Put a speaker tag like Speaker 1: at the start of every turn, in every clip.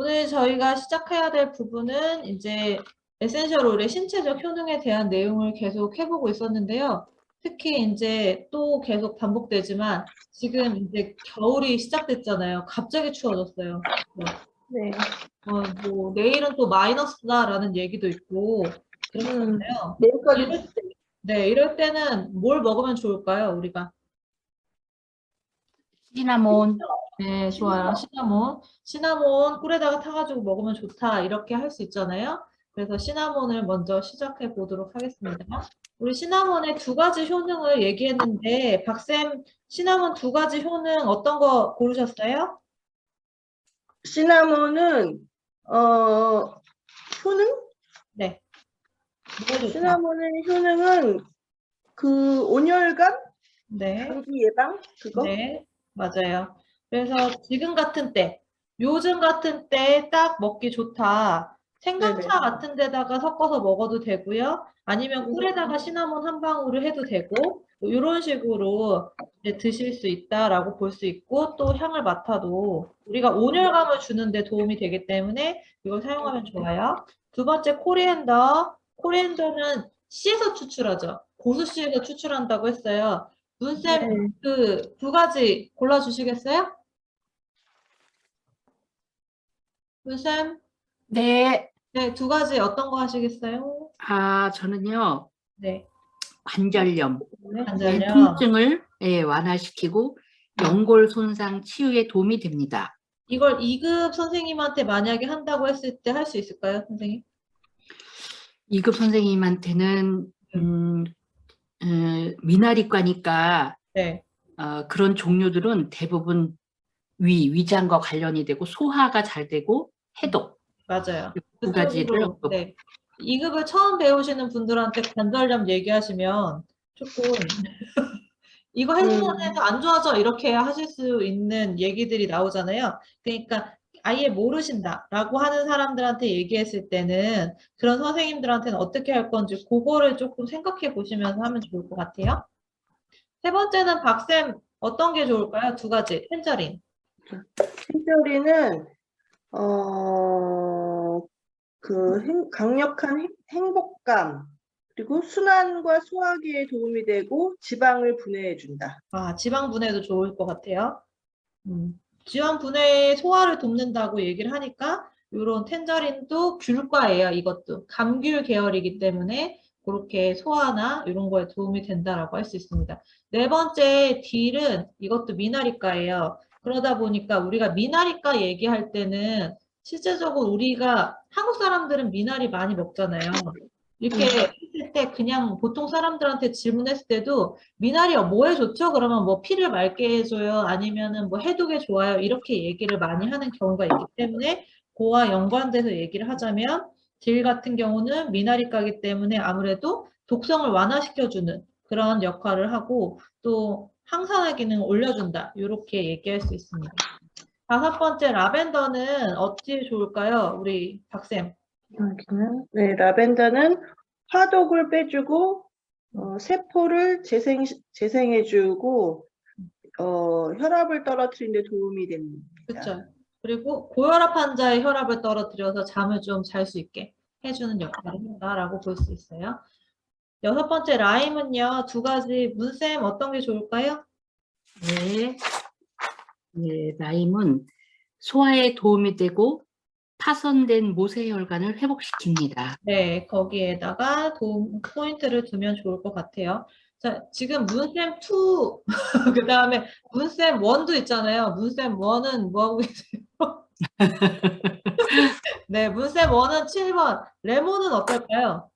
Speaker 1: 오늘 저희가 시작해야 될 부분은 이제 에센셜 오일의 신체적 효능에 대한 내용을 계속 해보고 있었는데요. 특히 이제 또 계속 반복되지만 지금 이제 겨울이 시작됐잖아요. 갑자기 추워졌어요.
Speaker 2: 네.
Speaker 1: 뭐 내일은 또 마이너스다라는 얘기도 있고 그렇잖아요.
Speaker 2: 내일까지
Speaker 1: 이럴 때는 뭘 먹으면 좋을까요, 우리가?
Speaker 3: 시나몬.
Speaker 1: 네, 좋아요. 시나몬 꿀에다가 타가지고 먹으면 좋다. 이렇게 할 수 있잖아요. 그래서 시나몬을 먼저 시작해 보도록 하겠습니다. 우리 시나몬의 두 가지 효능을 얘기했는데, 박쌤, 시나몬 두 가지 효능 어떤 거 고르셨어요?
Speaker 2: 시나몬은 효능?
Speaker 1: 네. 뭐가 좋다?
Speaker 2: 시나몬의 효능은 그 온열감?
Speaker 1: 네.
Speaker 2: 감기 예방? 그거?
Speaker 1: 네, 맞아요. 그래서 지금 같은 때, 요즘 같은 때 딱 먹기 좋다. 생강차
Speaker 2: 네네.
Speaker 1: 같은 데다가 섞어서 먹어도 되고요. 아니면 꿀에다가 시나몬 한 방울을 해도 되고, 뭐 이런 식으로 이제 드실 수 있다라고 볼 수 있고, 또 향을 맡아도 우리가 온열감을 주는데 도움이 되기 때문에 이걸 사용하면 좋아요. 두 번째, 코리앤더. 코리앤더는 씨에서 추출하죠. 고수씨에서 추출한다고 했어요. 문쌤,
Speaker 2: 네.
Speaker 1: 그 두 가지 골라주시겠어요? 문쌤,
Speaker 3: 네.
Speaker 1: 네, 두 가지 어떤 거 하시겠어요?
Speaker 3: 저는요,
Speaker 1: 네,
Speaker 3: 관절염의
Speaker 1: 관절염.
Speaker 3: 통증을 완화시키고 연골 손상 치유에 도움이 됩니다.
Speaker 1: 이걸 2급 선생님한테 만약에 한다고 했을 때 할 수 있을까요, 선생님?
Speaker 3: 2급 선생님한테는 미나리과니까
Speaker 1: 네,
Speaker 3: 그런 종류들은 대부분 위장과 관련이 되고 소화가 잘 되고 해독
Speaker 1: 맞아요.
Speaker 3: 두 가지를
Speaker 1: 그쪽으로, 네. 2급을 처음 배우시는 분들한테 관절염 얘기하시면 조금 이거 해서 안 좋아져 이렇게 하실 수 있는 얘기들이 나오잖아요. 그러니까 아예 모르신다라고 하는 사람들한테 얘기했을 때는 그런 선생님들한테는 어떻게 할 건지 그거를 조금 생각해 보시면서 하면 좋을 것 같아요. 세 번째는 박쌤 어떤 게 좋을까요? 두 가지. 텐저린.
Speaker 2: 텐저린은 강력한 행복감 그리고 순환과 소화기에 도움이 되고 지방을 분해해 준다.
Speaker 1: 지방 분해도 좋을 것 같아요. 지방 분해 소화를 돕는다고 얘기를 하니까 이런 텐저린도 귤과예요. 이것도 감귤 계열이기 때문에 그렇게 소화나 이런 거에 도움이 된다라고 할 수 있습니다. 네 번째 딜은 이것도 미나리과예요. 그러다 보니까 우리가 미나리과 얘기할 때는 실제적으로 우리가 한국 사람들은 미나리 많이 먹잖아요. 이렇게 했을 때 그냥 보통 사람들한테 질문했을 때도 미나리 뭐에 좋죠? 그러면 뭐 피를 맑게 해줘요? 아니면은 뭐 해독에 좋아요? 이렇게 얘기를 많이 하는 경우가 있기 때문에 그와 연관돼서 얘기를 하자면 딜 같은 경우는 미나리과이기 때문에 아무래도 독성을 완화시켜주는 그런 역할을 하고 또 항산화 기능을 올려준다. 이렇게 얘기할 수 있습니다. 다섯 번째 라벤더는 어찌 좋을까요? 우리 박쌤.
Speaker 2: 네, 라벤더는 화독을 빼주고 세포를 재생해주고 혈압을 떨어뜨리는 데 도움이 됩니다.
Speaker 1: 그렇죠. 그리고 고혈압 환자의 혈압을 떨어뜨려서 잠을 좀 잘 수 있게 해주는 역할을 한다라고 볼 수 있어요. 여섯 번째 라임은요. 두 가지. 문쌤 어떤 게 좋을까요?
Speaker 3: 네. 네, 라임은 소화에 도움이 되고 파손된 모세혈관을 회복시킵니다.
Speaker 1: 네, 거기에다가 포인트를 두면 좋을 것 같아요. 자, 지금 문쌤 2, 그 다음에 문쌤 1도 있잖아요. 문쌤 1은 뭐 하고 계세요? 네, 문쌤 1은 7번. 레몬은 어떨까요?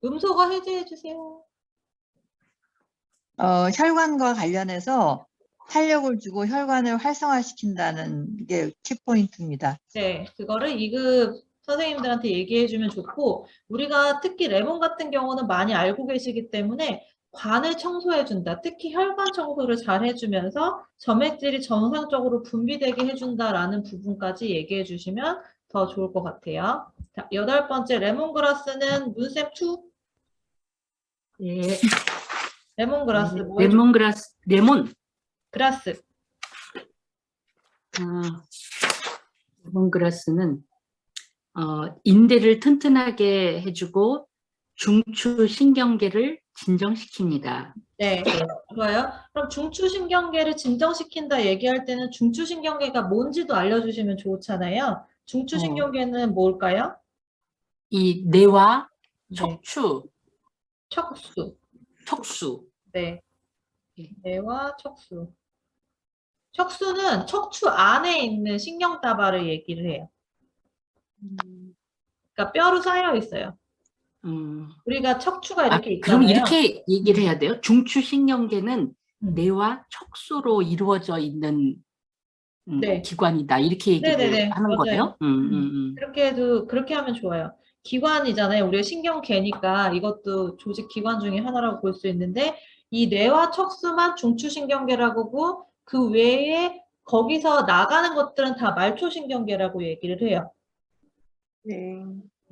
Speaker 1: 음소거 해제해 주세요.
Speaker 4: 혈관과 관련해서 탄력을 주고 혈관을 활성화시킨다는 게 키포인트입니다.
Speaker 1: 네, 그거를 2급 선생님들한테 얘기해 주면 좋고 우리가 특히 레몬 같은 경우는 많이 알고 계시기 때문에 관을 청소해 준다. 특히 혈관 청소를 잘 해주면서 점액질이 정상적으로 분비되게 해준다라는 부분까지 얘기해 주시면 더 좋을 것 같아요. 자, 여덟 번째 레몬그라스는 문쌤 2.
Speaker 3: 네.
Speaker 1: 레몬그라스 뭐 해줘?
Speaker 3: 레몬.
Speaker 1: 그라스.
Speaker 3: 레몬그라스는 인대를 튼튼하게 해주고 중추신경계를 진정시킵니다.
Speaker 1: 네, 좋아요. 그럼 중추신경계를 진정시킨다 얘기할 때는 중추신경계가 뭔지도 알려주시면 좋잖아요. 중추신경계는 뭘까요?
Speaker 3: 이 뇌와
Speaker 1: 네,
Speaker 3: 척추,
Speaker 1: 척수.
Speaker 3: 척수.
Speaker 1: 네,
Speaker 3: 예.
Speaker 1: 뇌와 척수. 척수는 척추 안에 있는 신경다발을 얘기를 해요. 그러니까 뼈로 쌓여 있어요. 우리가 척추가 이렇게
Speaker 3: 그럼
Speaker 1: 있잖아요.
Speaker 3: 이렇게 얘기를 해야 돼요. 중추신경계는
Speaker 1: 음.
Speaker 3: 뇌와 척수로 이루어져 있는
Speaker 1: 네.
Speaker 3: 기관이다. 이렇게 얘기를
Speaker 1: 네네네,
Speaker 3: 하는
Speaker 1: 맞아요.
Speaker 3: 거예요.
Speaker 1: 그렇게 하면 좋아요. 기관이잖아요. 우리가 신경계니까 이것도 조직 기관 중에 하나라고 볼 수 있는데 이 뇌와 척수만 중추신경계라고 보고 그 외에 거기서 나가는 것들은 다 말초신경계라고 얘기를 해요.
Speaker 2: 네.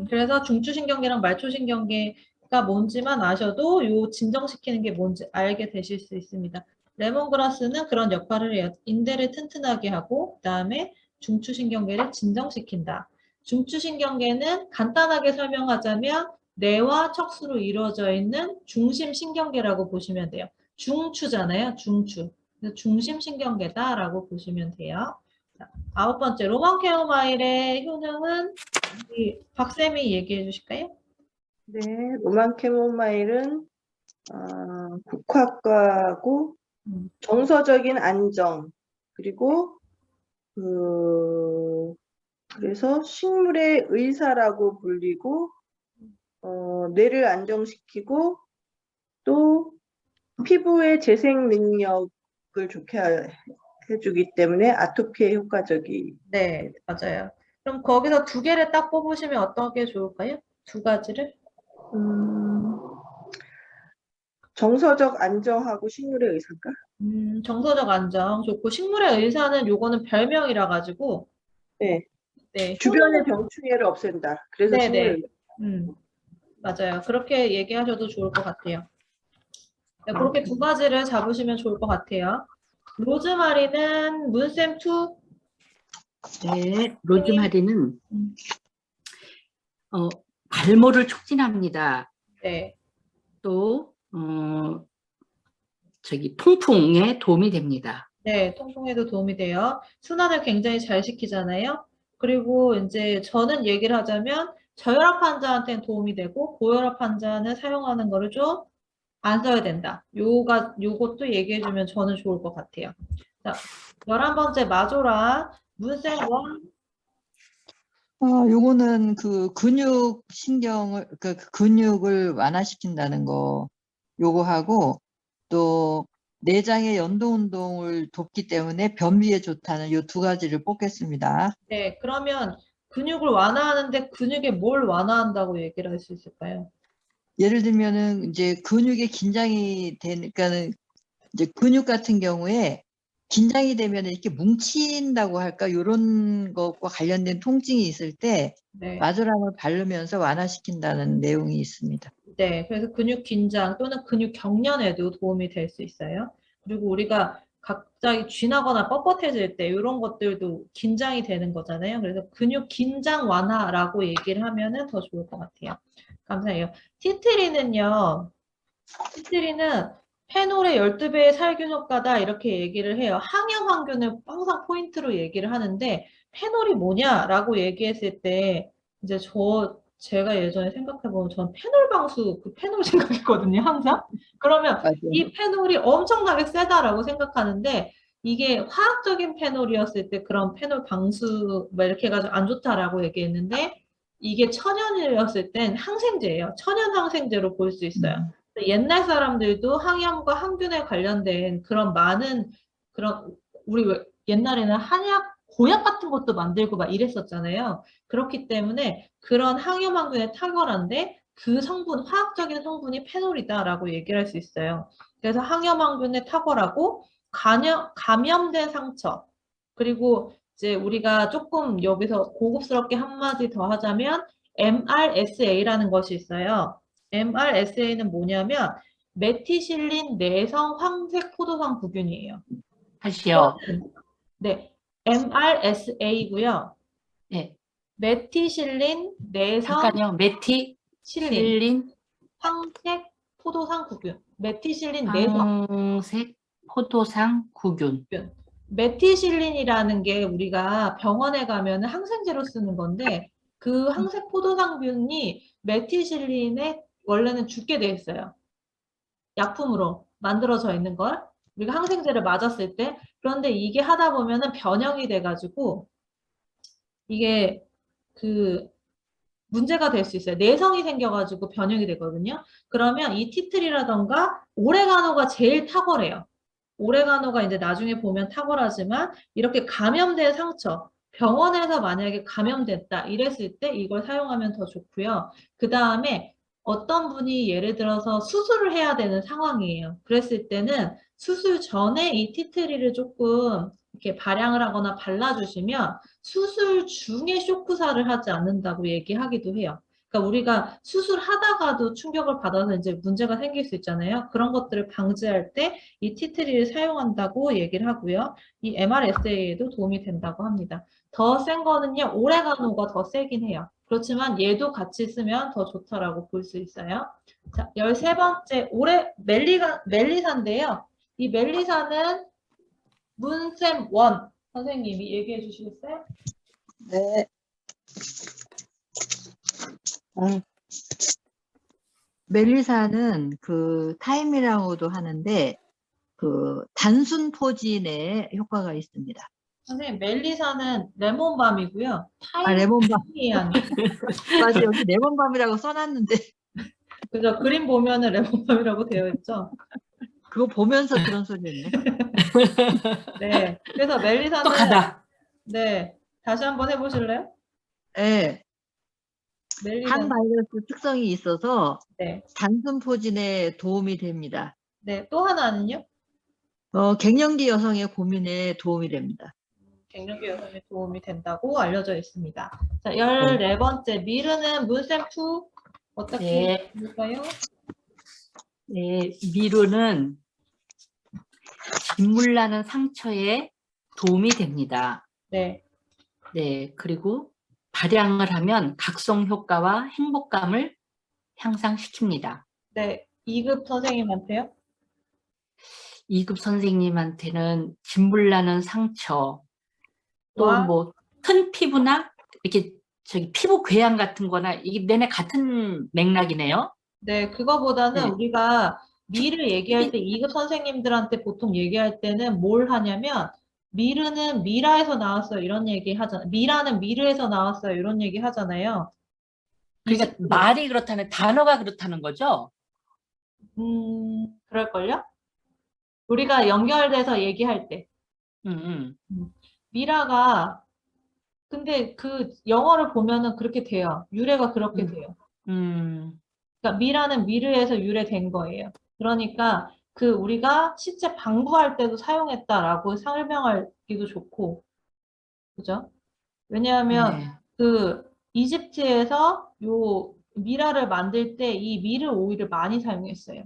Speaker 1: 그래서 중추신경계랑 말초신경계가 뭔지만 아셔도 요 진정시키는 게 뭔지 알게 되실 수 있습니다. 레몬그라스는 그런 역할을 해요. 인대를 튼튼하게 하고 그다음에 중추신경계를 진정시킨다. 중추신경계는 간단하게 설명하자면 뇌와 척수로 이루어져 있는 중심신경계라고 보시면 돼요. 중추잖아요. 중추. 그래서 중심신경계다라고 보시면 돼요. 자, 9번째 로망케오마일의 효능은 우리 박쌤이 얘기해 주실까요?
Speaker 2: 네, 로만 캐모마일은 국화과고
Speaker 1: 음.
Speaker 2: 정서적인 안정, 그리고 그래서 식물의 의사라고 불리고 뇌를 안정시키고 또 피부의 재생 능력을 좋게 해주기 때문에 아토피에 효과적이.
Speaker 1: 네, 맞아요. 그럼 거기서 두 개를 딱 뽑으시면 어떤 게 좋을까요? 두 가지를?
Speaker 2: 정서적 안정하고 식물의 의사인가?
Speaker 1: 정서적 안정 좋고 식물의 의사는 요거는 별명이라 가지고
Speaker 2: 네.
Speaker 1: 네,
Speaker 2: 주변의 병충해를 없앤다. 그래서
Speaker 1: 네네.
Speaker 2: 식물의
Speaker 1: 맞아요. 그렇게 얘기하셔도 좋을 것 같아요. 네, 그렇게 두 가지를 잡으시면 좋을 것 같아요. 로즈마리는 문쌤 2.
Speaker 3: 네, 로즈마리는
Speaker 1: 음.
Speaker 3: 발모를 촉진합니다.
Speaker 1: 네.
Speaker 3: 또 통풍에 도움이 됩니다.
Speaker 1: 네, 통풍에도 도움이 돼요. 순환을 굉장히 잘 시키잖아요. 그리고 이제 저는 얘기를 하자면 저혈압 환자한테는 도움이 되고 고혈압 환자는 사용하는 거를 좀 안 써야 된다. 요것도 얘기해주면 저는 좋을 것 같아요. 자, 11번째 마조라 문쌤 1.
Speaker 4: 요거는 그 근육을 완화시킨다는 거, 요거 하고, 또 내장의 연동 운동을 돕기 때문에 변비에 좋다는 요 두 가지를 뽑겠습니다.
Speaker 1: 네, 그러면 근육을 완화하는데 근육에 뭘 완화한다고 얘기를 할 수 있을까요?
Speaker 4: 예를 들면은 이제 근육에 긴장이 되니까는 이제 근육 같은 경우에 긴장이 되면 이렇게 뭉친다고 할까? 요런 것과 관련된 통증이 있을 때
Speaker 1: 네.
Speaker 4: 마조랑을 바르면서 완화시킨다는 내용이 있습니다.
Speaker 1: 네, 그래서 근육 긴장 또는 근육 경련에도 도움이 될 수 있어요. 그리고 우리가 갑자기 쥐나거나 뻣뻣해질 때 이런 것들도 긴장이 되는 거잖아요. 그래서 근육 긴장 완화라고 얘기를 하면은 더 좋을 것 같아요. 감사해요. 티트리는요. 티트리는 페놀의 12배의 살균 효과다 이렇게 얘기를 해요. 항염 항균을 항상 포인트로 얘기를 하는데 페놀이 뭐냐라고 얘기했을 때 이제 제가 예전에 생각해보면 전 페놀 방수 그 페놀 생각했거든요, 항상. 그러면
Speaker 4: 맞아요.
Speaker 1: 이 페놀이 엄청나게 세다라고 생각하는데 이게 화학적인 페놀이었을 때 그런 페놀 방수 뭐 이렇게 해가지고 안 좋다라고 얘기했는데 이게 천연이었을 땐 항생제예요. 천연 항생제로 볼 수 있어요. 옛날 사람들도 항염과 항균에 관련된 그런 많은 우리 옛날에는 한약 고약 같은 것도 만들고 막 이랬었잖아요. 그렇기 때문에 그런 항염 항균에 탁월한데 그 성분 화학적인 성분이 페놀이다라고 얘기를 할 수 있어요. 그래서 항염 항균에 탁월하고 감염된 상처 그리고 이제 우리가 조금 여기서 고급스럽게 한마디 더 하자면 MRSA라는 것이 있어요. MRSA는 뭐냐면 메티실린 내성 황색 포도당 구균이에요.
Speaker 3: 하시오.
Speaker 1: 네, MRSA고요.
Speaker 3: 네.
Speaker 1: 메티실린, 내성,
Speaker 3: 잠깐요. 메티,
Speaker 1: 실린,
Speaker 3: 실린,
Speaker 1: 황색, 포도상 구균. 메티실린, 내성.
Speaker 3: 황색, 포도상, 구균.
Speaker 1: 메티실린이라는 게 우리가 병원에 가면 항생제로 쓰는 건데 그 항색 포도당균이 메티실린에 원래는 죽게 돼 있어요. 약품으로 만들어져 있는 걸 우리가 항생제를 맞았을 때. 그런데 이게 하다 보면은 변형이 돼가지고 이게 그 문제가 될 수 있어요. 내성이 생겨가지고 변형이 되거든요. 그러면 이 티트리라던가 오레가노가 제일 탁월해요. 오레가노가 이제 나중에 보면 탁월하지만 이렇게 감염된 상처, 병원에서 만약에 감염됐다 이랬을 때 이걸 사용하면 더 좋고요. 그 다음에 어떤 분이 예를 들어서 수술을 해야 되는 상황이에요. 그랬을 때는 수술 전에 이 티트리를 조금 이렇게 발양을 하거나 발라주시면 수술 중에 쇼크사를 하지 않는다고 얘기하기도 해요. 그러니까 우리가 수술하다가도 충격을 받아서 이제 문제가 생길 수 있잖아요. 그런 것들을 방지할 때 이 티트리를 사용한다고 얘기를 하고요. 이 MRSA에도 도움이 된다고 합니다. 더 센 거는요, 오레가노가 더 세긴 해요. 그렇지만 얘도 같이 쓰면 더 좋다라고 볼 수 있어요. 자, 13번째, 멜리사인데요. 이 멜리사는 문쌤 원 선생님이 얘기해 주시겠어요?
Speaker 4: 네. 멜리사는 그 타임이라고도 하는데 그 단순 포진에 효과가 있습니다.
Speaker 1: 선생님, 멜리사는 레몬밤이고요.
Speaker 4: 레몬밤.
Speaker 1: 타임이한
Speaker 4: 맞아, 여기 레몬밤이라고 써놨는데
Speaker 1: 그죠? 그림 보면은 레몬밤이라고 되어 있죠.
Speaker 4: 그거 보면서 그런 소리 했네.
Speaker 1: 네. 그래서 멜리사는
Speaker 3: 똑똑하다.
Speaker 1: 네. 다시 한번 해보실래요?
Speaker 4: 네.
Speaker 1: 멜리사.
Speaker 4: 항바이러스 특성이 있어서
Speaker 1: 네.
Speaker 4: 단순 포진에 도움이 됩니다.
Speaker 1: 네. 또 하나는요?
Speaker 4: 갱년기 여성의 고민에 도움이 됩니다.
Speaker 1: 갱년기 여성에 도움이 된다고 알려져 있습니다. 자, 14번째. 미르는 문쌤2 어떻게
Speaker 3: 네.
Speaker 1: 볼까요?
Speaker 3: 네, 미루는 진물나는 상처에 도움이 됩니다.
Speaker 1: 네.
Speaker 3: 네, 그리고 발양을 하면 각성 효과와 행복감을 향상시킵니다.
Speaker 1: 네. 2급 선생님한테요?
Speaker 3: 2급 선생님한테는 진물나는 상처, 또
Speaker 1: 와.
Speaker 3: 뭐 큰 피부나 이렇게 저기 피부 궤양 같은 거나 이게 내내 같은 맥락이네요.
Speaker 1: 네, 그거보다는
Speaker 3: 네.
Speaker 1: 우리가 미를 얘기할 때 2급 선생님들한테 보통 얘기할 때는 뭘 하냐면 미르는 미라에서 나왔어요 이런 얘기 하잖아요. 미라는 미르에서 나왔어요 이런 얘기 하잖아요.
Speaker 3: 그러니까 말이 그렇다는 단어가 그렇다는 거죠.
Speaker 1: 그럴걸요? 우리가 연결돼서 얘기할 때 미라가 근데 그 영어를 보면은 그렇게 돼요. 유래가 그렇게 돼요. 그러니까 미라는 미르에서 유래된 거예요. 그러니까 그 우리가 시체 방부할 때도 사용했다라고 설명하기도 좋고, 그죠? 왜냐하면
Speaker 3: 네.
Speaker 1: 그 이집트에서 요 미라를 만들 때 이 미르 오일을 많이 사용했어요.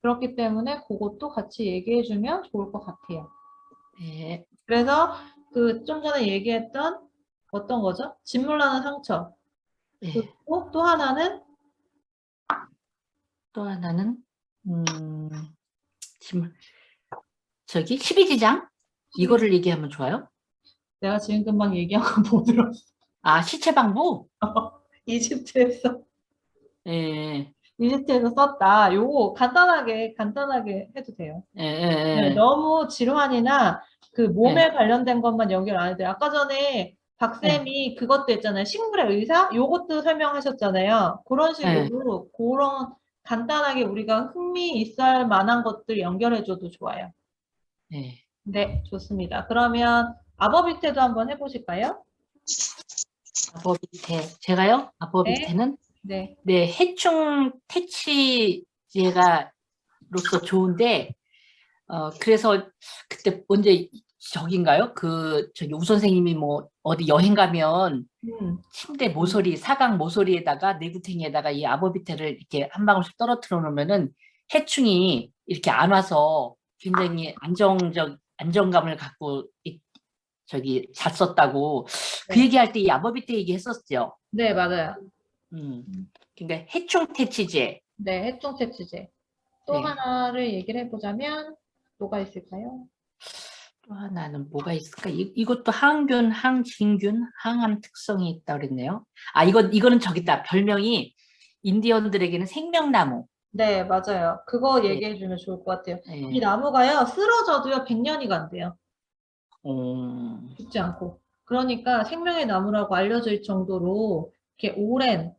Speaker 1: 그렇기 때문에 그것도 같이 얘기해주면 좋을 것 같아요.
Speaker 3: 네.
Speaker 1: 그래서 그 좀 전에 얘기했던 어떤 거죠? 진물나는 상처.
Speaker 3: 네.
Speaker 1: 그리고 또 하나는
Speaker 3: 또 하나는 저기 12지장 이거를 얘기하면 좋아요.
Speaker 1: 내가 지금 금방 얘기한 거 못 들었어.
Speaker 3: 아, 시체 방부.
Speaker 1: 이집트에서
Speaker 3: 예.
Speaker 1: 이집트에서 썼다. 요거 간단하게 해도 돼요.
Speaker 3: 예, 예,
Speaker 1: 네,
Speaker 3: 예.
Speaker 1: 너무 질환이나 그 몸에
Speaker 3: 네.
Speaker 1: 관련된 것만 연결 안 해도 돼요. 아까 전에 박쌤이 그것도 했잖아요. 식물의 의사? 요것도 설명하셨잖아요. 그런 식으로 그런 간단하게 우리가 흥미 있을 만한 것들 연결해줘도 좋아요.
Speaker 3: 네.
Speaker 1: 네, 좋습니다. 그러면 아버비테도 한번 해보실까요?
Speaker 3: 아버비테. 제가요? 아버비테는
Speaker 1: 네.
Speaker 3: 네, 해충 퇴치제가로서 좋은데 그래서 그때 언제 저긴가요? 그 저기 우 선생님이 뭐 어디 여행 가면 침대 모서리 사각 모서리에다가 내구탱이에다가 이 아버비테를 이렇게 한 방울씩 떨어뜨려 놓으면은 해충이 이렇게 안 와서 굉장히 안정감을 갖고 저기 잤었다고 그
Speaker 1: 네.
Speaker 3: 얘기할 때 야버비 때 얘기했었죠.
Speaker 1: 네, 맞아요.
Speaker 3: 그러니까 해충퇴치제.
Speaker 1: 네, 해충퇴치제. 또
Speaker 3: 네.
Speaker 1: 하나를 얘기를 해보자면 뭐가 있을까요?
Speaker 3: 또 하나는 뭐가 있을까? 이것도 항균, 항진균, 항암 특성이 있다 그랬네요. 아, 이거는 저기다. 별명이 인디언들에게는 생명나무.
Speaker 1: 네, 맞아요. 그거
Speaker 3: 네.
Speaker 1: 얘기해주면 좋을 것 같아요.
Speaker 3: 네.
Speaker 1: 이 나무가요, 쓰러져도요, 100년이 간대요.
Speaker 3: 음,
Speaker 1: 죽지 않고. 그러니까 생명의 나무라고 알려져 있을 정도로 이렇게 오래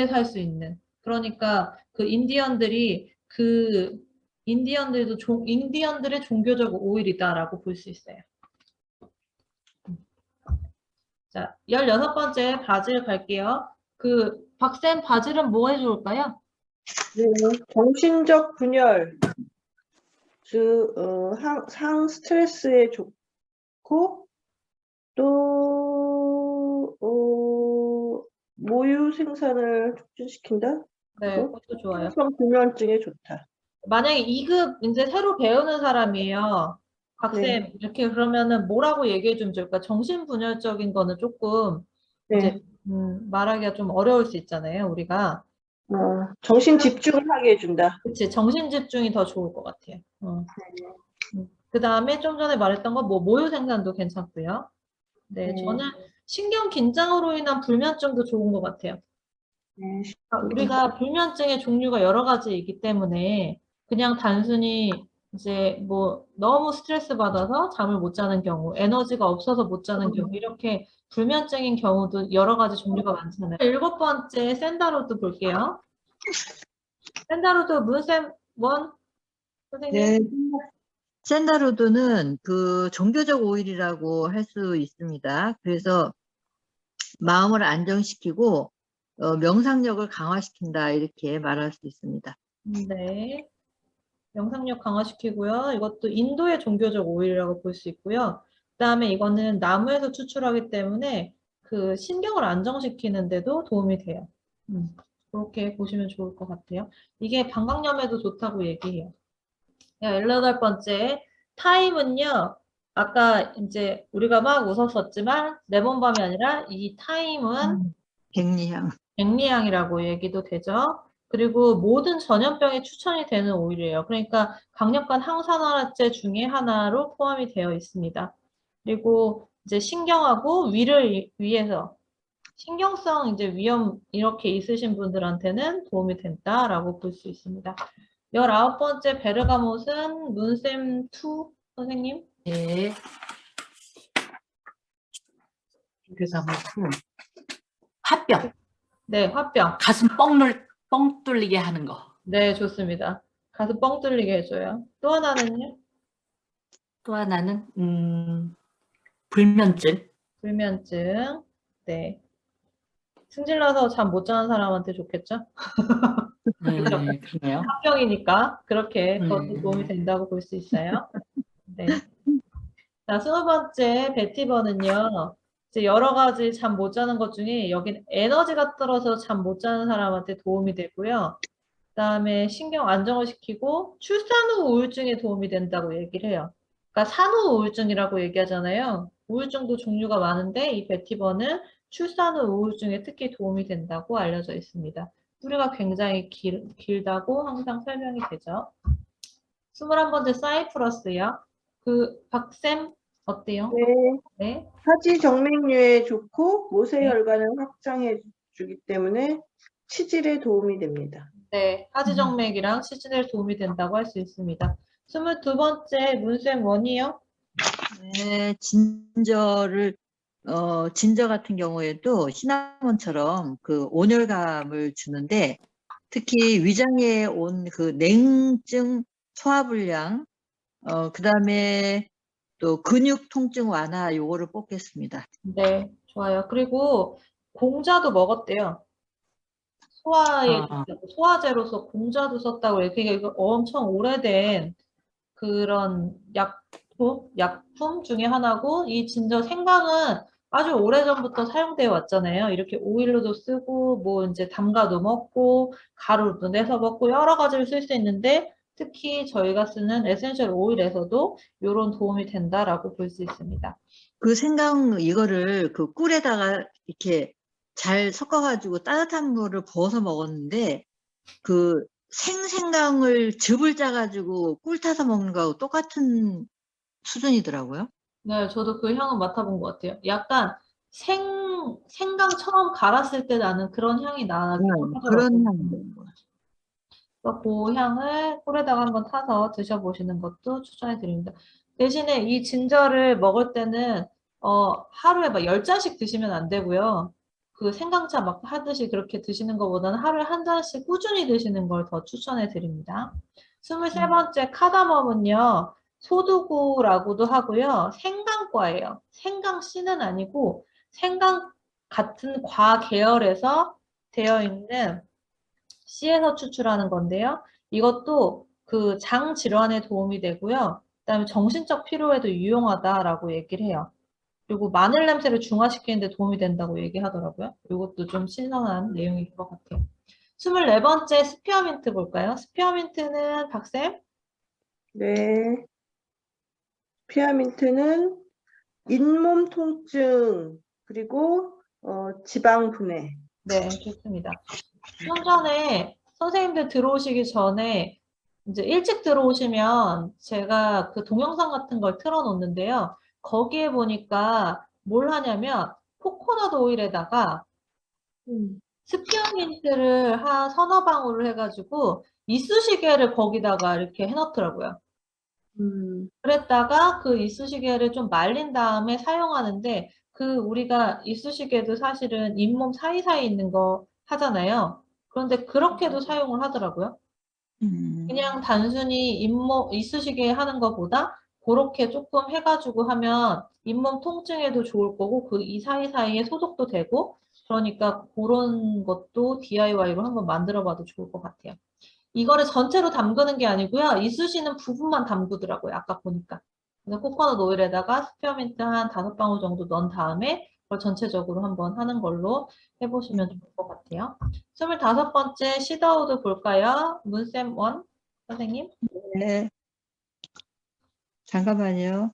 Speaker 1: 살 수 있는. 그러니까 그 인디언들의 종교적 오일이다라고 볼 수 있어요. 자, 16번째 바질 갈게요. 박쌤 바질은 뭐에 좋을까요?
Speaker 2: 네, 정신적 분열, 상 스트레스에 좋고, 또, 모유 생산을 촉진시킨다?
Speaker 1: 네,
Speaker 2: 그거?
Speaker 1: 그것도 좋아요.
Speaker 2: 성성 불면증에 좋다.
Speaker 1: 만약에 2급 이제 새로 배우는 사람이에요. 박쌤,
Speaker 2: 네.
Speaker 1: 이렇게 그러면은 뭐라고 얘기해 주면 좋을까? 정신분열적인 거는 조금 이제
Speaker 2: 네.
Speaker 1: 말하기가 좀 어려울 수 있잖아요, 우리가.
Speaker 2: 정신 집중을 하게 해준다.
Speaker 1: 그치, 정신 집중이 더 좋을 것 같아요. 그 다음에 좀 전에 말했던 거, 모유 생산도 괜찮고요. 네,
Speaker 2: 네.
Speaker 1: 저는 신경 긴장으로 인한 불면증도 좋은 것 같아요.
Speaker 2: 네.
Speaker 1: 우리가 불면증의 종류가 여러 가지이기 때문에 그냥 단순히 이제 뭐 너무 스트레스 받아서 잠을 못 자는 경우, 에너지가 없어서 못 자는 경우, 이렇게 불면증인 경우도 여러 가지 종류가 많잖아요. 7번째 샌다로드 볼게요. 샌다로드 문쌤 원 선생님.
Speaker 4: 네. 샌다로드는 그 종교적 오일이라고 할 수 있습니다. 그래서 마음을 안정시키고 명상력을 강화시킨다 이렇게 말할 수 있습니다.
Speaker 1: 네. 명상력 강화시키고요. 이것도 인도의 종교적 오일이라고 볼 수 있고요. 그다음에 이거는 나무에서 추출하기 때문에 그 신경을 안정시키는 데도 도움이 돼요. 그렇게 보시면 좋을 것 같아요. 이게 방광염에도 좋다고 얘기해요. 18번째 타임은요. 아까 이제 우리가 막 웃었었지만 레몬밤이 아니라 이 타임은
Speaker 4: 백리향.
Speaker 1: 백리향이라고 얘기도 되죠. 그리고 모든 전염병에 추천이 되는 오일이에요. 그러니까 강력한 항산화제 중에 하나로 포함이 되어 있습니다. 그리고 이제 신경하고 위를 위해서 신경성 이제 위험 이렇게 있으신 분들한테는 도움이 된다라고 볼 수 있습니다. 19번째 베르가못은 문쌤2 선생님.
Speaker 3: 네. 그래서 무슨 화병,
Speaker 1: 네, 화병.
Speaker 3: 가슴 뻥 뚫리게 하는 거.
Speaker 1: 네, 좋습니다. 가슴 뻥 뚫리게 해줘요. 또 하나는요?
Speaker 3: 또 하나는 불면증.
Speaker 1: 불면증. 네. 승질나서 잠 못 자는 사람한테 좋겠죠?
Speaker 3: 그러네요.
Speaker 1: 합병이니까 그렇게 그것도 도움이 된다고 볼 수 있어요. 네. 자, 20번째 베티버는요. 이제 여러 가지 잠 못 자는 것 중에 여긴 에너지가 떨어져 잠 못 자는 사람한테 도움이 되고요. 그다음에 신경 안정을 시키고 출산 후 우울증에 도움이 된다고 얘기를 해요. 그러니까 산후 우울증이라고 얘기하잖아요. 우울증도 종류가 많은데 이 베티버는 출산 후 우울증에 특히 도움이 된다고 알려져 있습니다. 뿌리가 굉장히 길다고 항상 설명이 되죠. 21번째 사이프러스요. 박쌤 어때요?
Speaker 2: 네.
Speaker 1: 네.
Speaker 2: 하지 정맥류에 좋고 모세혈관을 확장해 주기 때문에 치질에 도움이 됩니다.
Speaker 1: 네, 하지정맥이랑 치진에 도움이 된다고 할 수 있습니다. 22번째 문쌤 원이요.
Speaker 4: 네, 진저 같은 경우에도 시나몬처럼 그 온열감을 주는데 특히 위장에 온 그 냉증, 소화불량, 그다음에 또 근육 통증 완화 요거를 뽑겠습니다.
Speaker 1: 네, 좋아요. 그리고 공자도 먹었대요. 소화제로서 공자도 썼다고 해요. 그게 이거 엄청 오래된 그런 약품 중에 하나고 이 진저 생강은 아주 오래전부터 사용되어 왔잖아요. 이렇게 오일로도 쓰고 뭐 이제 담가도 먹고 가루도 내서 먹고 여러 가지를 쓸 수 있는데 특히 저희가 쓰는 에센셜 오일에서도 이런 도움이 된다라고 볼 수 있습니다.
Speaker 4: 그 생강 이거를 그 꿀에다가 이렇게 잘 섞어가지고 따뜻한 물을 부어서 먹었는데 그 생강을 즙을 짜가지고 꿀 타서 먹는 거하고 똑같은 수준이더라고요.
Speaker 1: 네, 저도 그 향은 맡아본 것 같아요. 약간 생강처럼 갈았을 때 나는 그런 향이 나기도
Speaker 4: 그런
Speaker 1: 하더라고요.
Speaker 4: 향이.
Speaker 1: 그래서 그 향을 꿀에다가 한번 타서 드셔보시는 것도 추천해 드립니다. 대신에 이 진저를 먹을 때는 하루에 막 10잔씩 드시면 안 되고요. 그 생강차 막 하듯이 그렇게 드시는 것보다는 하루에 한 잔씩 꾸준히 드시는 걸 더 추천해 드립니다. 23번째 카다멈은요. 소두구라고도 하고요. 생강과예요. 생강씨는 아니고 생강 같은 과 계열에서 되어 있는 씨에서 추출하는 건데요. 이것도 그 장 질환에 도움이 되고요. 그다음에 정신적 피로에도 유용하다라고 얘기를 해요. 그리고 마늘 냄새를 중화시키는 데 도움이 된다고 얘기하더라고요. 이것도 좀 신선한 내용인 것 같아요. 24번째 스피어민트 볼까요? 스피어민트는 박쌤?
Speaker 2: 네. 피아민트는 잇몸 통증 그리고 지방 분해.
Speaker 1: 네, 좋습니다. 좀 전에 선생님들 들어오시기 전에 이제 일찍 들어오시면 제가 그 동영상 같은 걸 틀어놓는데요. 거기에 보니까 뭘 하냐면 코코넛 오일에다가 스피어민트를 한 서너 방울을 해가지고 이쑤시개를 거기다가 이렇게 해놓더라고요. 그랬다가 그 이쑤시개를 좀 말린 다음에 사용하는데 그 우리가 이쑤시개도 사실은 잇몸 사이사이에 있는 거 하잖아요. 그런데 그렇게도 사용을 하더라고요. 그냥 단순히 이쑤시개 하는 것보다 그렇게 조금 해가지고 하면 잇몸 통증에도 좋을 거고 그 이 사이사이에 소독도 되고 그러니까 그런 것도 DIY로 한번 만들어 봐도 좋을 것 같아요. 이거를 전체로 담그는 게 아니고요. 이쑤시는 부분만 담그더라고요. 아까 보니까. 그래서 코코넛 오일에다가 스페어민트 한 5방울 정도 넣은 다음에 그걸 전체적으로 한번 하는 걸로 해보시면 좋을 것 같아요. 25번째 시더우드 볼까요? 문쌤 원 선생님.
Speaker 4: 네. 잠깐만요.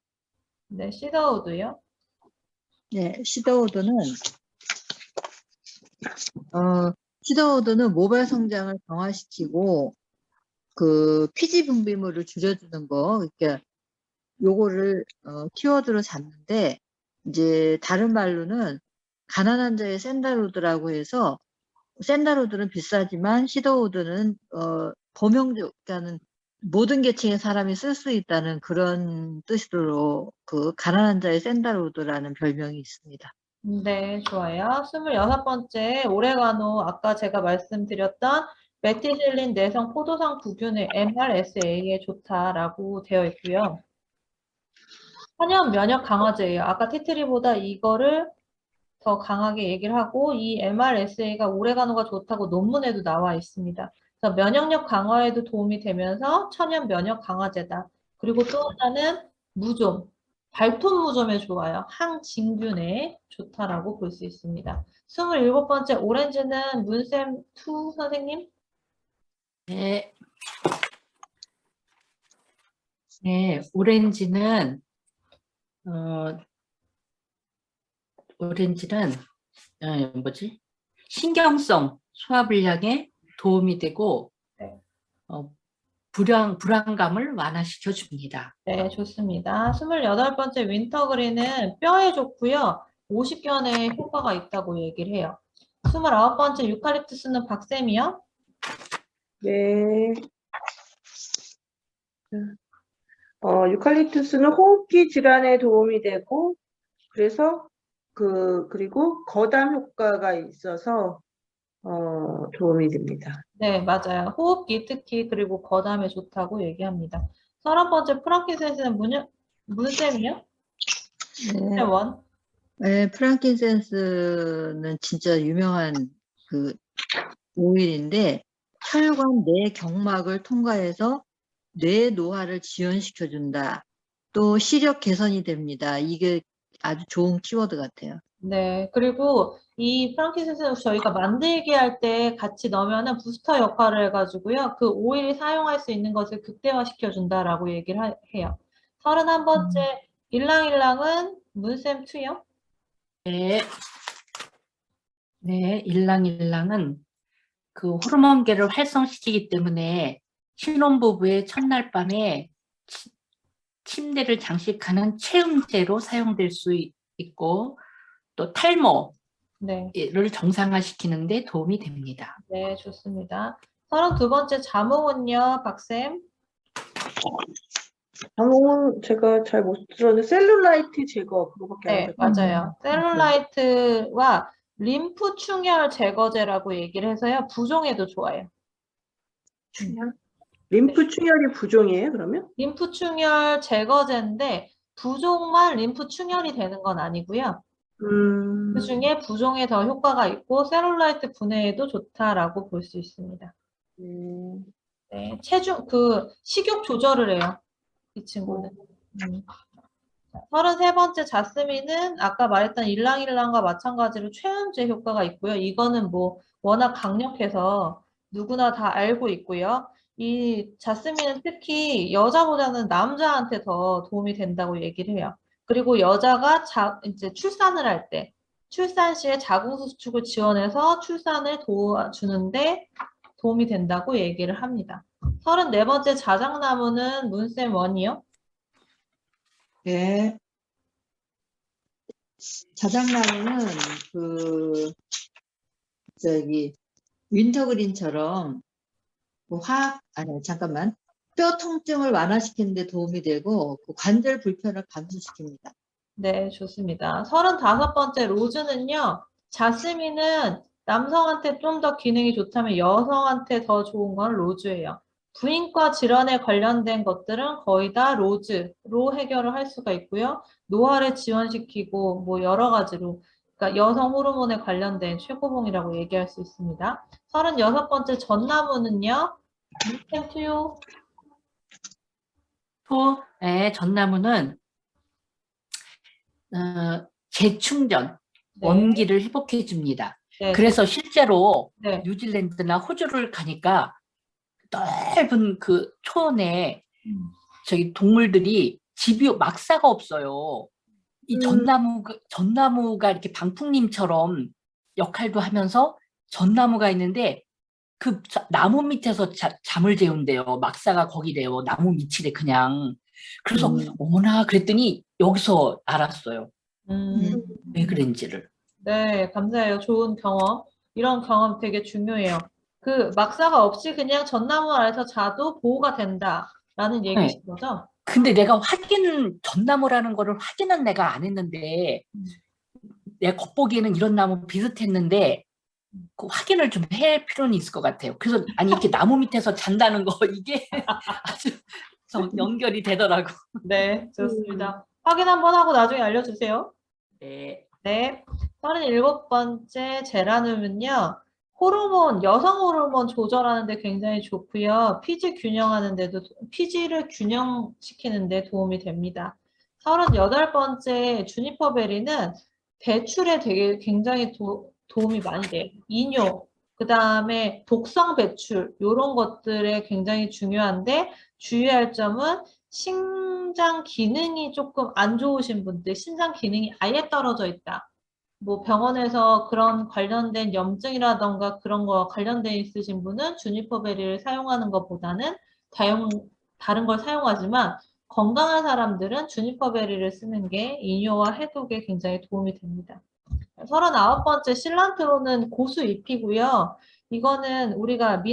Speaker 1: 네, 시더우드요.
Speaker 4: 네, 시더우드는 모발 성장을 강화시키고 그 피지 분비물을 줄여주는 거, 그러니까 요거를 키워드로 잡는데 이제 다른 말로는 가난한 자의 샌달우드라고 해서 샌달우드는 비싸지만 시더우드는 그러니까는 모든 계층의 사람이 쓸 수 있다는 그런 뜻으로 그 가난한 자의 샌달우드라는 별명이 있습니다.
Speaker 1: 네, 좋아요. 26번째 오레가노 아까 제가 말씀드렸던 메티실린 내성 포도당 구균의 MRSA에 좋다라고 되어 있고요. 천연 면역 강화제예요. 아까 테트리보다 이거를 더 강하게 얘기를 하고 이 MRSA가 오레가노가 좋다고 논문에도 나와 있습니다. 그래서 면역력 강화에도 도움이 되면서 천연 면역 강화제다. 그리고 또 하나는 무좀, 발톱 무좀에 좋아요. 항진균에 좋다라고 볼 수 있습니다. 27번째 오렌지는 문쌤 2 선생님?
Speaker 3: 네. 네, 오렌지는 뭐지? 신경성 소화불량에 도움이 되고
Speaker 1: 네.
Speaker 3: 불안감을 완화시켜 줍니다.
Speaker 1: 네, 좋습니다. 28번째 윈터그린은 뼈에 좋고요. 50견에 효과가 있다고 얘기를 해요. 29번째 유칼립투스는 박쌤이요?
Speaker 2: 네. 유칼립투스는 호흡기 질환에 도움이 되고 그래서 그리고 거담 효과가 있어서 도움이 됩니다.
Speaker 1: 네, 맞아요. 호흡기 특히 그리고 거담에 좋다고 얘기합니다. 30번째 프랑킨센스는 문쌤이요?
Speaker 4: 네.
Speaker 1: 원.
Speaker 4: 네, 프랑킨센스는 진짜 유명한 그 오일인데 혈관 내 경막을 통과해서 뇌 노화를 지연시켜준다. 또 시력 개선이 됩니다. 이게 아주 좋은 키워드 같아요.
Speaker 1: 네, 그리고 이 프랑키센스는 저희가 만들게 할 때 같이 넣으면은 부스터 역할을 해가지고요. 그 오일이 사용할 수 있는 것을 극대화시켜준다라고 얘기를 해요. 31번째, 일랑일랑은 문쌤 투요?
Speaker 3: 네. 네, 일랑일랑은 그 호르몬계를 활성시키기 때문에 신혼부부의 첫날 밤에 침대를 장식하는 체음제로 사용될 수 있고 또 탈모를
Speaker 1: 네,
Speaker 3: 정상화시키는 데 도움이 됩니다.
Speaker 1: 네, 좋습니다. 32번째 자몽은요, 박쌤?
Speaker 2: 자몽은 제가 잘 못 들었는데 셀룰라이트 제거 그거밖에 안
Speaker 1: 네,
Speaker 2: 들었거든요.
Speaker 1: 맞아요. 셀룰라이트와 림프 충혈 제거제라고 얘기를 해서요, 부종에도 좋아요.
Speaker 2: 충혈? 림프 충혈이 부종이에요, 그러면?
Speaker 1: 림프 충혈 제거제인데 부종만 림프 충혈이 되는 건 아니고요. 그 중에 부종에 더 효과가 있고 셀룰라이트 분해에도 좋다라고 볼 수 있습니다. 네, 식욕 조절을 해요. 이 친구는. 33번째 자스민은 아까 말했던 일랑일랑과 마찬가지로 최음제 효과가 있고요. 이거는 뭐 워낙 강력해서 누구나 다 알고 있고요. 이 자스민은 특히 여자보다는 남자한테 더 도움이 된다고 얘기를 해요. 그리고 여자가 이제 출산을 할 때, 출산 시에 자궁수축을 지원해서 출산을 도와주는데 도움이 된다고 얘기를 합니다. 34번째 자작나무는 문쌤 원이요?
Speaker 4: 네. 자작나무는 저기 윈터그린처럼 잠깐만. 뼈 통증을 완화시키는 데 도움이 되고 그 관절 불편을 감소시킵니다.
Speaker 1: 네, 좋습니다. 35번째 로즈는요, 자스민은 남성한테 좀 더 기능이 좋다면 여성한테 더 좋은 건 로즈예요. 부인과 질환에 관련된 것들은 거의 다 로즈로 해결을 할 수가 있고요. 노화를 지원시키고 뭐 여러 가지로, 그러니까 여성 호르몬에 관련된 최고봉이라고 얘기할 수 있습니다. 36번째 전나무는요, 템투요.
Speaker 3: 네, 전나무는 재충전,
Speaker 1: 네,
Speaker 3: 원기를 회복해 줍니다.
Speaker 1: 네,
Speaker 3: 그래서 실제로
Speaker 1: 네.
Speaker 3: 뉴질랜드나 호주를 가니까 넓은 그 초원에 저기 동물들이 집이 막사가 없어요. 이 전나무가 이렇게 방풍림처럼 역할도 하면서 전나무가 있는데 그 나무 밑에서 잠을 재운대요. 막사가 거기래요. 나무 밑이래 그냥. 그래서 어머나 그랬더니 여기서 알았어요. 왜 그런지를.
Speaker 1: 네, 감사해요. 좋은 경험. 이런 경험 되게 중요해요. 그 막사가 없이 그냥 전나무 아래서 자도 보호가 된다라는 얘기신 거죠?
Speaker 3: 근데 내가 전나무라는 거를 확인은 내가 안 했는데 내가 겉보기에는 이런 나무 비슷했는데 그 확인을 좀 할 필요는 있을 것 같아요. 그래서 아니 이렇게 나무 밑에서 잔다는 거 이게 아주 연결이 되더라고.
Speaker 1: 네, 좋습니다. 확인 한번 하고 나중에 알려주세요.
Speaker 3: 네.
Speaker 1: 네. 37번째 제라늄은요. 여성 호르몬 조절하는 데 굉장히 좋고요. 피지를 균형시키는 데 도움이 됩니다. 38번째 주니퍼베리는 배출에 굉장히 도움이 많이 돼요. 이뇨, 그 다음에 독성 배출, 이런 것들에 굉장히 중요한데 주의할 점은 신장 기능이 조금 안 좋으신 분들, 신장 기능이 아예 떨어져 있다. 뭐 병원에서 그런 관련된 염증이라던가 그런 거 관련돼 있으신 분은 주니퍼베리를 사용하는 것보다는 다른 걸 사용하지만 건강한 사람들은 주니퍼베리를 쓰는 게 이뇨와 해독에 굉장히 도움이 됩니다. 39번째 실란트로는 고수 잎이고요. 이거는 우리가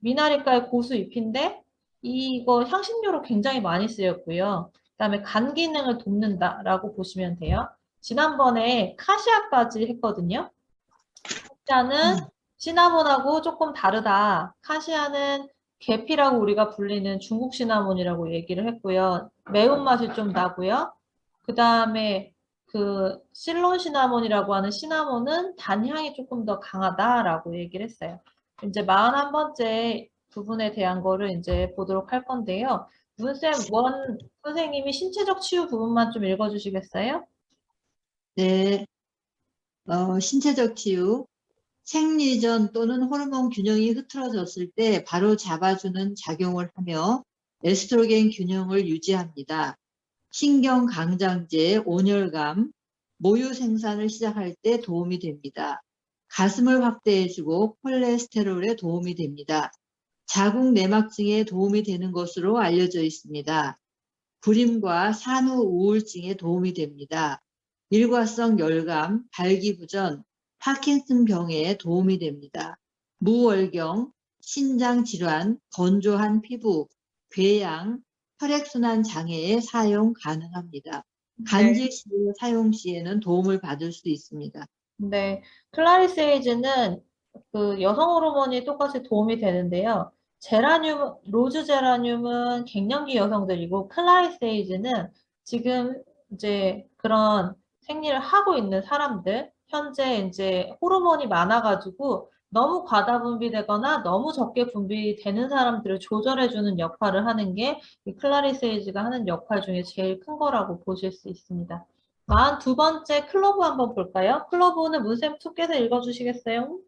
Speaker 1: 미나리과의 고수 잎인데 이거 향신료로 굉장히 많이 쓰였고요. 그다음에 간 기능을 돕는다라고 보시면 돼요. 지난번에 카시아까지 했거든요. 카시아는 시나몬하고 조금 다르다. 카시아는 계피라고 우리가 불리는 중국 시나몬이라고 얘기를 했고요. 매운맛이 좀 나고요. 그 다음에 그 실론 시나몬이라고 하는 시나몬은 단향이 조금 더 강하다라고 얘기를 했어요. 이제 41번째 부분에 대한 거를 이제 보도록 할 건데요. 문쌤 원 선생님이 신체적 치유 부분만 좀 읽어주시겠어요?
Speaker 4: 네. 신체적 치유, 생리전 또는 호르몬 균형이 흐트러졌을 때 바로 잡아주는 작용을 하며 에스트로겐 균형을 유지합니다. 신경 강장제, 온열감, 모유 생산을 시작할 때 도움이 됩니다. 가슴을 확대해주고 콜레스테롤에 도움이 됩니다. 자궁 내막증에 도움이 되는 것으로 알려져 있습니다. 불임과 산후 우울증에 도움이 됩니다. 일과성 열감, 발기부전, 파킨슨 병에 도움이 됩니다. 무월경, 신장 질환, 건조한 피부, 궤양, 혈액순환 장애에 사용 가능합니다. 간질 시에 사용 시에는 도움을 받을 수 있습니다.
Speaker 1: 네, 클라리세이즈는 그 여성 호르몬이 똑같이 도움이 되는데요. 로즈 제라늄은 갱년기 여성들이고 클라리세이즈는 지금 이제 그런 생리를 하고 있는 사람들, 현재 이제 호르몬이 많아가지고 너무 과다 분비되거나 너무 적게 분비되는 사람들을 조절해주는 역할을 하는 게 이 클라리세이즈가 하는 역할 중에 제일 큰 거라고 보실 수 있습니다. 42번째 클로브 한번 볼까요? 클로브는 문쌤 투께서 읽어주시겠어요?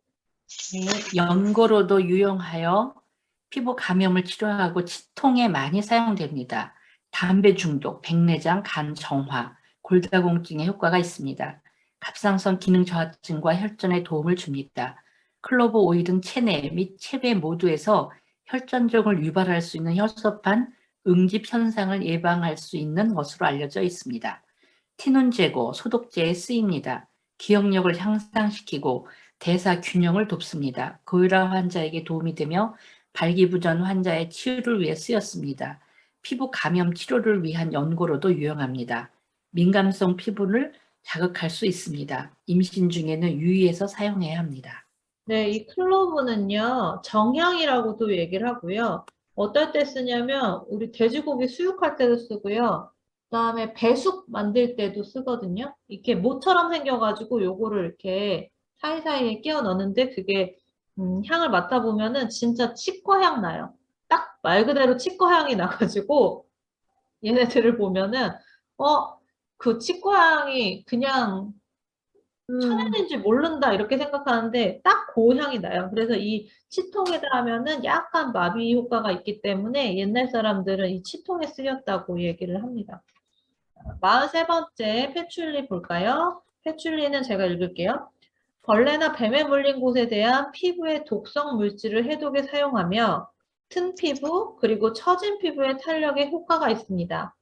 Speaker 3: 네, 연고로도 유용하여 피부 감염을 치료하고 치통에 많이 사용됩니다. 담배 중독, 백내장, 간 정화, 골다공증에 효과가 있습니다. 갑상선 기능 저하증과 혈전에 도움을 줍니다. 클로브 오일은 체내 및 체외 모두에서 혈전증을 유발할 수 있는 혈소판 응집 현상을 예방할 수 있는 것으로 알려져 있습니다. 티눈 제거, 소독제에 쓰입니다. 기억력을 향상시키고 대사 균형을 돕습니다. 고혈압 환자에게 도움이 되며 발기부전 환자의 치유를 위해 쓰였습니다. 피부 감염 치료를 위한 연고로도 유용합니다. 민감성 피부를 자극할 수 있습니다. 임신 중에는 유의해서 사용해야 합니다.
Speaker 1: 네, 이 클로브는요, 정향이라고도 얘기를 하고요. 어떨 때 쓰냐면, 우리 돼지고기 수육할 때도 쓰고요. 그다음에 배숙 만들 때도 쓰거든요. 이렇게 모처럼 생겨가지고 요거를 이렇게 사이사이에 끼워 넣는데 그게 향을 맡아보면은 진짜 치과향 나요. 딱 말 그대로 치과향이 나가지고 얘네들을 보면은 그 치과향이 그냥 천연인지 모른다 이렇게 생각하는데 딱 그 향이 나요. 그래서 이 치통에다 하면은 약간 마비 효과가 있기 때문에 옛날 사람들은 이 치통에 쓰였다고 얘기를 합니다. 43번째 패출리 볼까요? 패출리는 제가 읽을게요. 벌레나 뱀에 물린 곳에 대한 피부의 독성 물질을 해독에 사용하며 튼 피부 그리고 처진 피부의 탄력에 효과가 있습니다.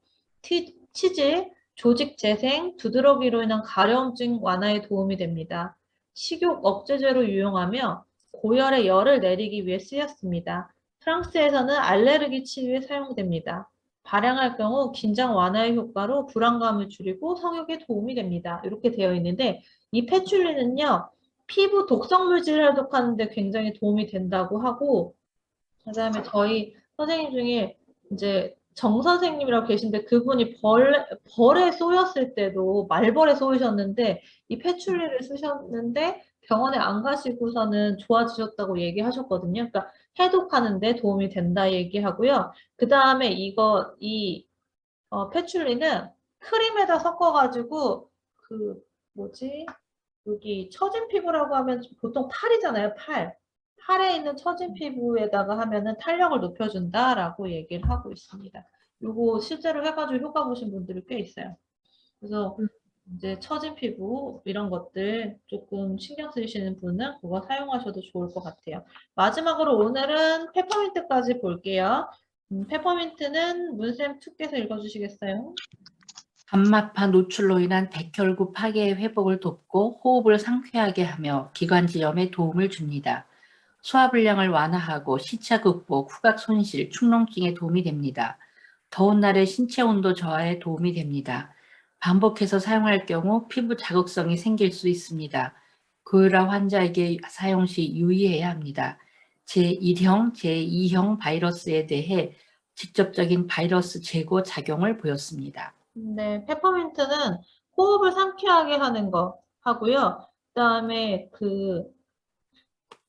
Speaker 1: 치질, 조직 재생, 두드러기로 인한 가려움증 완화에 도움이 됩니다. 식욕 억제제로 유용하며 고열의 열을 내리기 위해 쓰였습니다. 프랑스에서는 알레르기 치료에 사용됩니다. 발향할 경우 긴장 완화의 효과로 불안감을 줄이고 성욕에 도움이 됩니다. 이렇게 되어 있는데 이 패출리는요. 피부 독성 물질을 해독하는 데 굉장히 도움이 된다고 하고 그다음에 저희 선생님 중에 이제 정 선생님이라고 계신데 그분이 벌에 쏘였을 때도 말벌에 쏘이셨는데 이 패출리를 쓰셨는데 병원에 안 가시고서는 좋아지셨다고 얘기하셨거든요. 그러니까 해독하는 데 도움이 된다 얘기하고요. 그다음에 이 패출리는 크림에다 섞어가지고 그 뭐지? 여기 처진 피부라고 하면 보통 팔이잖아요, 팔. 팔에 있는 처진 피부에다가 하면은 탄력을 높여준다라고 얘기를 하고 있습니다. 요거 실제로 해가지고 효과 보신 분들이 꽤 있어요. 그래서 이제 처진 피부 이런 것들 조금 신경 쓰시는 분은 그거 사용하셔도 좋을 것 같아요. 마지막으로 오늘은 페퍼민트까지 볼게요. 페퍼민트는 문쌤 투께서 읽어주시겠어요?
Speaker 3: 감마파 노출로 인한 백혈구 파괴의 회복을 돕고 호흡을 상쾌하게 하며 기관지염에 도움을 줍니다. 소화불량을 완화하고 시차 극복, 후각 손실, 축농증에 도움이 됩니다. 더운 날의 신체 온도 저하에 도움이 됩니다. 반복해서 사용할 경우 피부 자극성이 생길 수 있습니다. 고혈압 환자에게 사용 시 유의해야 합니다. 제1형, 제2형 바이러스에 대해 직접적인 바이러스 제거 작용을 보였습니다.
Speaker 1: 네, 페퍼민트는 호흡을 상쾌하게 하는 거 하고요. 그다음에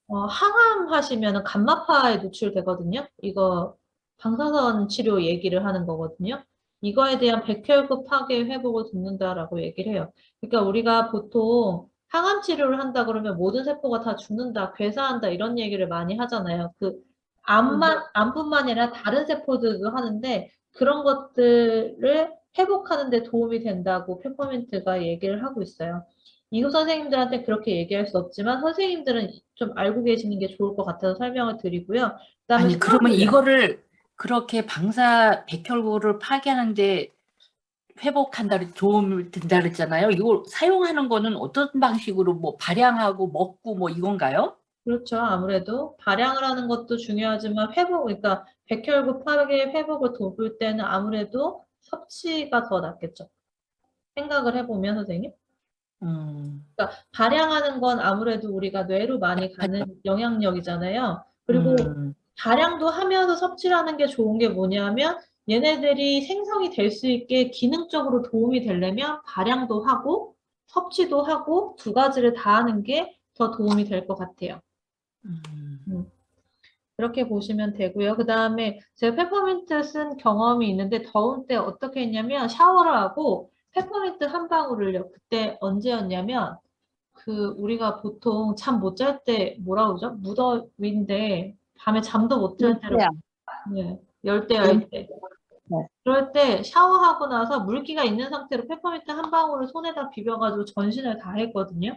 Speaker 1: 항암 하시면은 감마파에 노출되거든요. 이거 방사선 치료 얘기를 하는 거거든요. 이거에 대한 백혈구 파괴 회복을 돕는다라고 얘기를 해요. 그러니까 우리가 보통 항암 치료를 한다 그러면 모든 세포가 다 죽는다, 괴사한다 이런 얘기를 많이 하잖아요. 그 암뿐만 아니라 다른 세포들도 하는데 그런 것들을 회복하는 데 도움이 된다고 페퍼민트가 얘기를 하고 있어요. 이후 선생님들한테 그렇게 얘기할 수 없지만 선생님들은 좀 알고 계시는 게 좋을 것 같아서 설명을 드리고요. 그다음에
Speaker 3: 아니, 그러면
Speaker 1: 수학을요.
Speaker 3: 이거를 그렇게 방사 백혈구를 파괴하는데 회복한다, 도움을 된다 그랬잖아요. 이걸 사용하는 거는 어떤 방식으로 뭐 발양하고 먹고 뭐 이건가요?
Speaker 1: 그렇죠. 아무래도 발양을 하는 것도 중요하지만 그러니까 백혈구 파괴 회복을 돕을 때는 아무래도 섭취가 더 낫겠죠. 생각을 해보면 선생님. 그러니까 발양하는 건 아무래도 우리가 뇌로 많이 가는 영향력이잖아요. 그리고 발양도 하면서 섭취를 하는 게 좋은 게 뭐냐면 얘네들이 생성이 될 수 있게 기능적으로 도움이 되려면 발양도 하고 섭취도 하고 두 가지를 다 하는 게 더 도움이 될 것 같아요. 그렇게 보시면 되고요. 그 다음에 제가 페퍼민트 쓴 경험이 있는데 더울 때 어떻게 했냐면 샤워를 하고 페퍼민트 한 방울을요. 그때 언제였냐면 우리가 보통 잠 못 잘 때 뭐라 그러죠? 무더위인데 밤에 잠도 못 잘 때로 네, 열대야일 때.
Speaker 4: 네.
Speaker 1: 그럴 때 샤워하고 나서 물기가 있는 상태로 페퍼민트 한 방울을 손에다 비벼가지고 전신을 다 했거든요.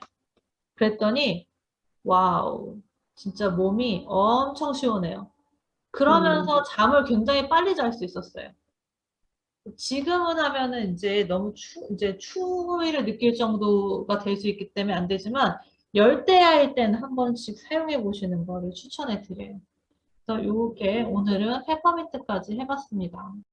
Speaker 1: 그랬더니 와우, 진짜 몸이 엄청 시원해요. 그러면서 잠을 굉장히 빨리 잘 수 있었어요. 지금은 하면은 이제 너무 이제 추위를 느낄 정도가 될 수 있기 때문에 안 되지만 열대야일 때는 한 번씩 사용해 보시는 거를 추천해 드려요. 그래서 요게 오늘은 페퍼민트까지 해봤습니다.